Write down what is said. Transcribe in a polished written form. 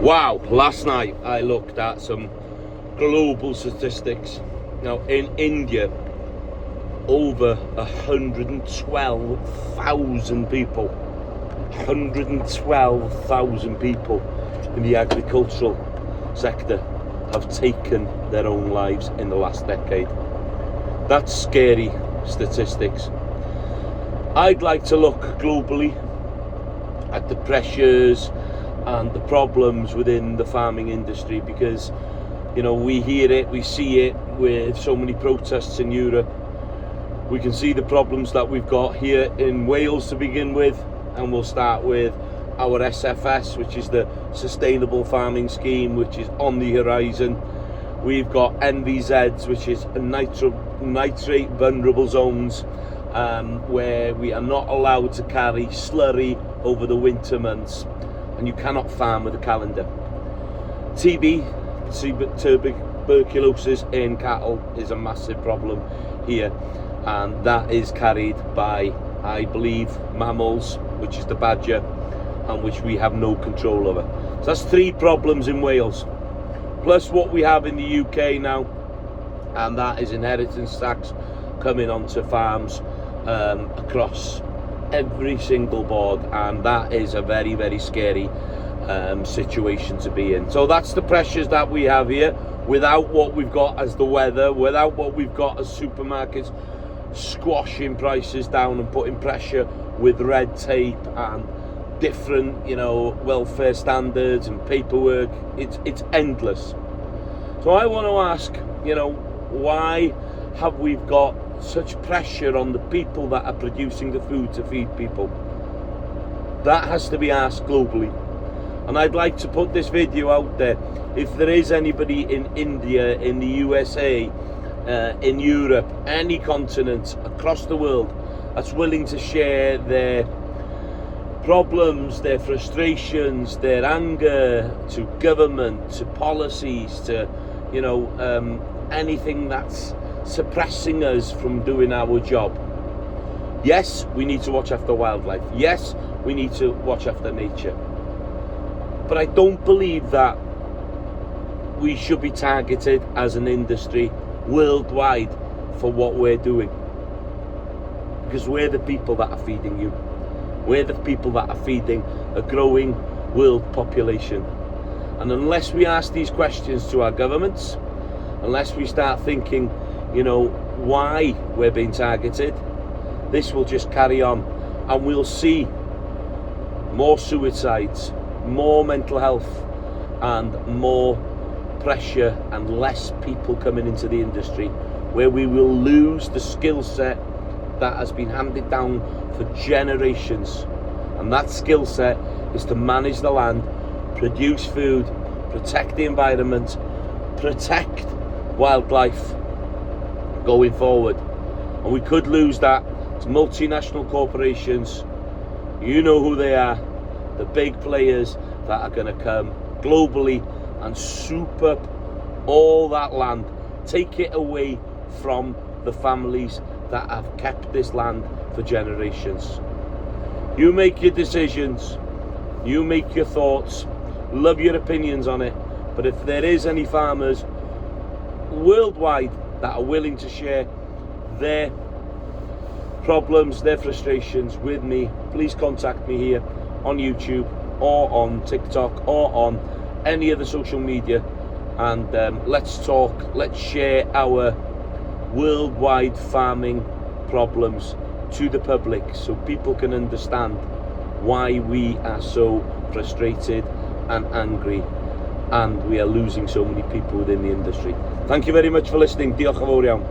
Wow, last night I looked at some global statistics. Now in India, over 112,000 people, 112,000 people in the agricultural sector have taken their own lives in the last decade. That's scary statistics. I'd like to look globally at the pressures and the problems within the farming industry, because we hear it, we see it with so many protests in Europe. We can see the problems that we've got here in Wales to begin with, and we'll start with our SFS, which is the Sustainable Farming Scheme, which is on the horizon. We've got NVZs, which is nitrate vulnerable zones, where we are not allowed to carry slurry over the winter months, and you cannot farm with a calendar. TB, tuberculosis in cattle, is a massive problem here, and that is carried by, I believe, mammals, which is the badger, and which we have no control over. So that's 3 problems in Wales, plus what we have in the UK now, and that is inheritance tax coming onto farms across every single board, and that is a very, very scary situation to be in. So that's the pressures that we have here, without what we've got as the weather, without what we've got as supermarkets squashing prices down and putting pressure with red tape and different welfare standards and paperwork. It's endless. So I want to ask, why have we got such pressure on the people that are producing the food to feed people? That has to be asked globally. And I'd like to put this video out there. If there is anybody in India, in the USA, in Europe, any continent across the world that's willing to share their problems, their frustrations, their anger to government, to policies, to anything that's suppressing us from doing our job. Yes, we need to watch after wildlife. Yes, we need to watch after nature. But I don't believe that we should be targeted as an industry worldwide for what we're doing. Because we're the people that are feeding you. We're the people that are feeding a growing world population. And unless we ask these questions to our governments, unless we start thinking, why we're being targeted, this will just carry on, and we'll see more suicides, more mental health, and more pressure and less people coming into the industry, where we will lose the skill set that has been handed down for generations. And that skill set is to manage the land, produce food, protect the environment, protect wildlife going forward. And we could lose that to multinational corporations. You know who they are, the big players that are going to come globally and soup up all that land, take it away from the families that have kept this land for generations. You make your decisions, you make your thoughts, love your opinions on it, but if there is any farmers worldwide that are willing to share their problems, their frustrations with me, please contact me here on YouTube or on TikTok or on any of the social media, and let's talk, let's share our worldwide farming problems to the public, so people can understand why we are so frustrated and angry, and we are losing so many people within the industry. Thank you very much for listening. Diolch yn fawr iawn.